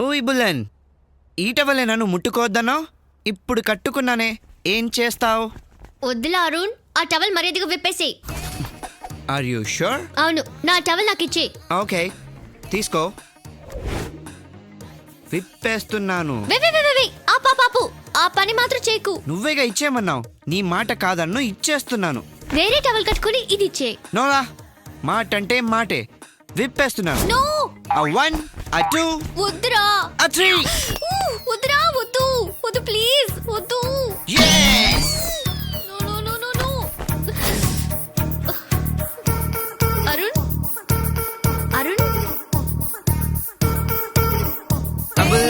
ఓయ్ బుల్లన్, ఈ టవలే నన్ను ముట్టుకోవద్దన్నావు, ఇప్పుడు కట్టుకున్నానే, ఏం చేస్తావు? వద్దులా అరుణ్, ఆ టవల్ మర్యాదగా విప్పేసి. Are you sure? అవును, నా టవల్ నాకు ఇచ్చే. ఓకే, తీసుకో. విప్పేస్తున్నాను. పాపు, ఆ పని మాత్రం చేయకు. నువ్వేగా ఇచ్చేయమన్నావు, నీ మాట కాదన్ను, ఇచ్చేస్తున్నాను. వేరే టవల్ కట్టుకుని ఇది ఇచ్చే. నోలా, మాట అంటే మాటే. విప్పేస్తున్నాను. నో. A 1, a 2, వద్దురా. a 3. వద్దురా, వద్దు వద్దు ప్లీజ్ వద్దు. Yes! నో. అరుణ్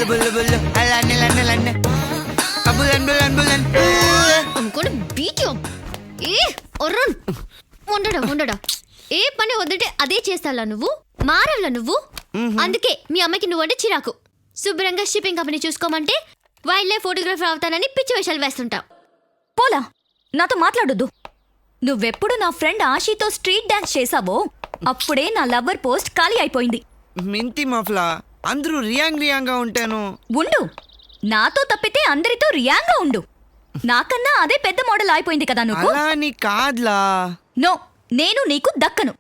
బుల్లు అల్లన్నే Bullan. I'm gonna beat you. Arun, ఉండడా. ఏ పని వద్దంటే అదే చేస్తాలా నువ్వు? మారవలా నువ్వు? అందుకే మీ అమ్మకి నువ్వంటే చిరాకు. శుభ్రంగా షిప్పింగ్ కంపెనీ చూసుకోమంటే వైల్డ్ లైఫ్ ఫోటోగ్రాఫర్ అవుతానని పిచ్చి వేషాలు వేస్తుంటావు. పోలా, నాతో మాట్లాడొద్దు. నువ్వెప్పుడు నా ఫ్రెండ్ ఆషితో స్ట్రీట్ డాన్స్ చేసావో అప్పుడే నా లవ్వర్ పోస్ట్ ఖాళీ అయిపోయింది. మింతి మఫ్లా, అందరూ రియాంగా ఉంటాను. ఉండు, నాతో తప్పితే అందరితో రియాంగా ఉండు. నాకన్నా అదే పెద్ద మోడల్ అయిపోయింది కదా నువ్వు. అలా నీ కాదులా. నో, నేను నీకు దక్కను.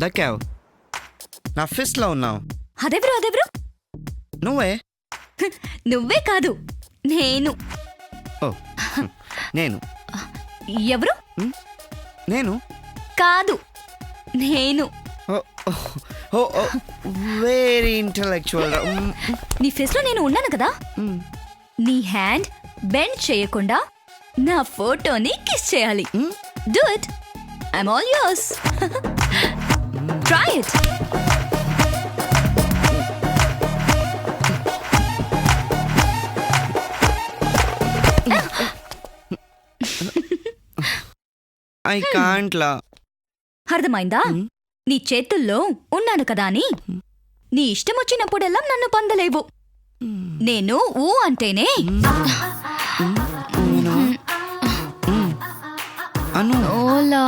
దక్కావు, నా ఫిస్ట్ లో ఉన్నావు. అదెవరు? నువ్వే. నువ్వే కాదు, నేను. ఓ, నేను. ఎవరు? నేను కాదు, నేను. Very intellectual. నీ ఫేస్ లో నేను ఉన్నాను కదా. నీ హ్యాండ్ బెండ్ చేయకుండా నా ఫోటోని కిస్ చేయాలి. Do it. I'm all yours. Try it. I can't లా. అర్థమైందా? నీ చేతుల్లో ఉన్నాను కదా అని నీ ఇష్టం వచ్చినప్పుడెల్లా నన్ను పొందలేవు. నేను ఊ అంటేనే అను. ఓలా.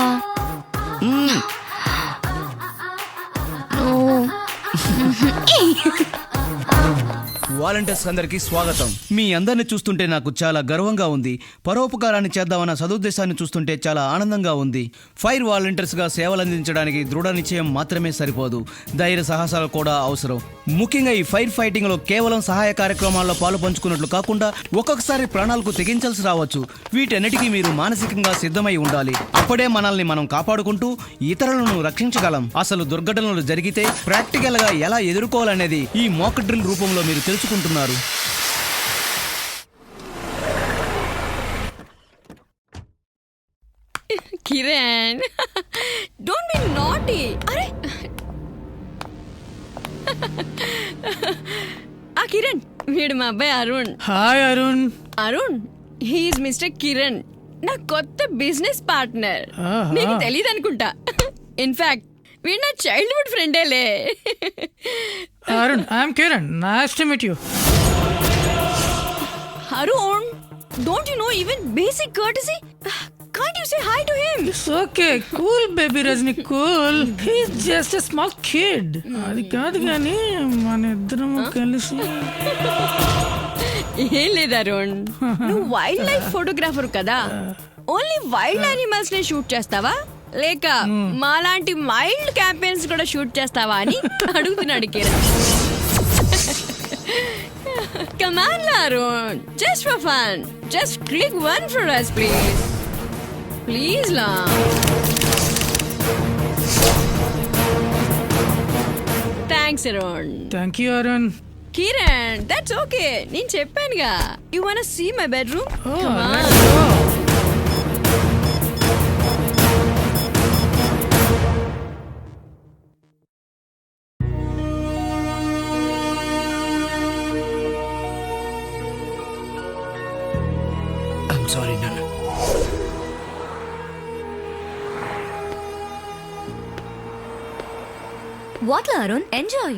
వాలంటీర్స్ అందరికీ స్వాగతం. మీ అందరిని చూస్తుంటే నాకు చాలా గర్వంగా ఉంది. పరోపకారాన్ని చేద్దామన్న సదుద్దేశాన్ని చూస్తుంటే చాలా ఆనందంగా ఉంది. ఫైర్ వాలంటీర్స్ గా సేవలు అందించడానికి దృఢ నిశ్చయం మాత్రమే సరిపోదు, ధైర్య సాహసాలు కూడా అవసరం. ముఖ్యంగా ఈ ఫైర్ ఫైటింగ్ లో కేవలం సహాయ కార్యక్రమాల్లో పాలు పంచుకున్నట్లు కాకుండా ఒక్కొక్కసారి ప్రాణాలకు తెగించాల్సి రావచ్చు. వీటన్నిటికీ మీరు మానసికంగా సిద్ధమై ఉండాలి. అప్పుడే మనల్ని మనం కాపాడుకుంటూ ఇతరులను రక్షించగలం. అసలు దుర్ఘటనలు జరిగితే ప్రాక్టికల్ గా ఎలా ఎదుర్కోవాలనేది ఈ మాక్ డ్రిల్ రూపంలో మీరు తెలుసుకుంటున్నారు. Kiran, don't be naughty. అరే ఆ కిరణ్, వీడు మా అబ్బాయి Arun. Hi Arun. Arun, he's mister Kiran, నా కొత్త బిజినెస్ పార్ట్నర్. నీకు తెలియదు అనుకుంటా. ఇన్ఫాక్ట్ వీడు నా చైల్డ్హుడ్ ఫ్రెండేలే. Arun, I'm Kiran. Nice to meet you. Arun, don't you know even basic courtesy? Can't you say hi to him? It's okay. Cool baby Rajni, cool. He's just a small kid. అది కాదు కానీ మన ఇద్దరం కలిసి. ఏం లేదు అరుణ్, నువ్వు వైల్డ్ లైఫ్ ఫోటోగ్రాఫర్ కదా, ఓన్లీ వైల్డ్ యానిమల్స్ నే షూట్ చేస్తావా లేక మాలాంటి మైల్డ్ క్యాంపెయిన్స్ కూడా షూట్ చేస్తావా అని అడుగుతున్నాడు Kiran. Come on, Arun. Just for fun. Just click one for us, please. Please, la. Thanks, Arun. Thank you, Arun. Kiran, that's okay. నేను చెప్పానుగా. You wanna see my bedroom? Oh, come on. let's go. I'm sorry, Nana. What, Arun? Enjoy.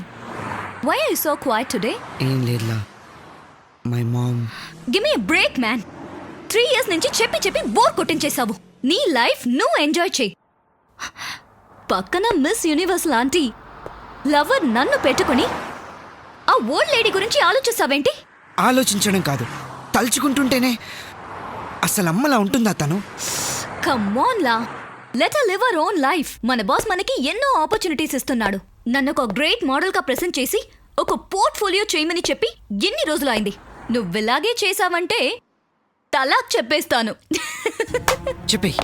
Why are you so quiet today? ఏం లేదులా, my mom. Give me a break, man. 3 years నుంచి చెప్పి bore కొట్టించేసావు. నీ life నువ్వు enjoy చేయి. పక్కన miss universe లాంటి lover నన్ను పెట్టుకుని ఆ ఓల్డ్ లేడీ గురించి ఆలోచిస్తావేంటి? ఆలోచించడం కాదు, తలుచుకుంటుంటేనే అసలు అమ్మలా ఉంటుందా తను? కమ్మాన్ లా, let her live her own life. మన బాస్ మనకి ఎన్నో ఆపర్చునిటీస్ ఇస్తున్నాడు. నన్ను ఒక గ్రేట్ మోడల్ గా ప్రెజెంట్ చేసి ఒక పోర్ట్ఫోలియో చేయమని చెప్పి ఎన్ని రోజులు అయింది. నువ్విలాగే చేసావంటే తలాక్ చెప్పేస్తాను. చెప్పేయి,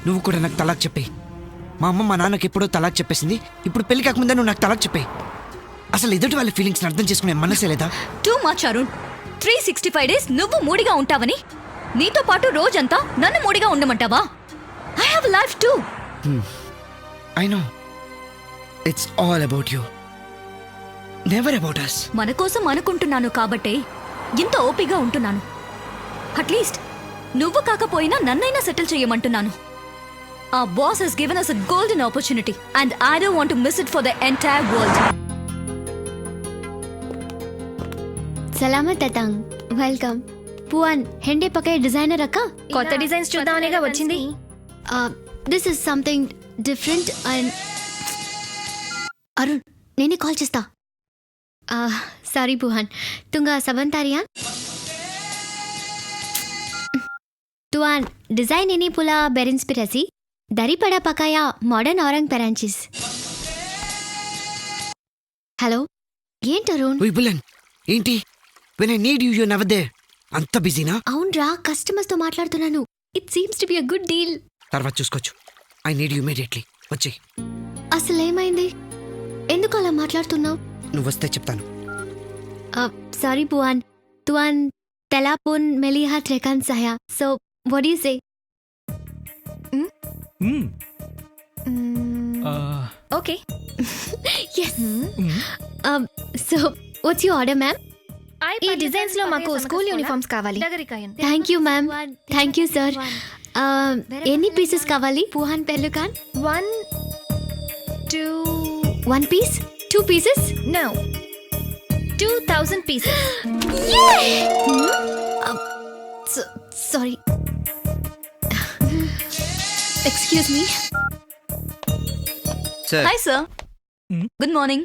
నువ్వు కూడా నాకు తలాక్ చెప్పేయి. మా అమ్మ మా నాన్నకి ఎప్పుడో తలాక్ చెప్పేసింది, ఇప్పుడు పెళ్లి కాకముందే నువ్వు నాకు తలాక్ చెప్పేయి. అసలు ఎదుటి వాళ్ళ ఫీలింగ్స్ అర్థం చేసుకునే మనసే లేదా? Too much Arun. 365 days నువ్వు మూడిగా ఉంటావని నీతో పాటు రోజంతా నన్ను మూడిగా ఉండమంటావా? I have life too. I know, it's all about you, never about us. మన కోసం అనుకుంటున్నాను కాబట్టే ఇంత ఓపిగా ఉంటున్నాను. అట్లీస్ట్ నువ్వు కాకపోయినా నన్నైనా సెటిల్ చేయమంటున్నాను. ఆ boss has given us a golden opportunity and I don't want to miss it for the entire world. సలామత్ అతంగ్, వెల్కమ్. పువాన్ హెండే పకే డిజైనర్ అక్క. కొత్త డిజైన్స్ చూద్దామనేగా వచ్చింది. This is something different and Arun నేనే కాల్ చేస్తా. సారీ పుహాన్, తుంగా సబంతారియా తువాన్ డిజైన్ ఎనీ పులా బెరిన్స్పిరసి దరిపడా పకాయా మోడర్న్ ఔరంగ్ పెరాంచిస్. హలో, ఏంటి అరుణ్? ఓయ్ బుల్లన్, ఏంటి? When I need you you never there. అంత బిజీనా? అవునరా, కస్టమర్స్ తో మాట్లాడుతున్నాను. It seems to be a good deal. తర్వాత చూసుకోవచ్చు. I need you immediately. వచ్చి. అసలు ఏమైంది? ఎందుకు అలా మాట్లాడుతున్నావు? నువ్వు వస్తే చెప్తాను. సారీ పువాన్, తువాన్ తెలాపున్ మెలిహాత్ రేఖాన్ సహయా. So what do you say? Okay. Yes. So what's your order, ma'am? ఈ డిజైన్స్ లో మాకు స్కూల్ యూనిఫామ్స్ కావాలి. Thank you, ma'am. Thank you, sir. ఎన్ని పీసెస్ కావాలి? పుహాన్ పెళ్ళుకాన్ 1 2 1 piece, 2 pieces. No 2000 pieces. Sorry. Excuse me. Sir. Hi sir. Good morning.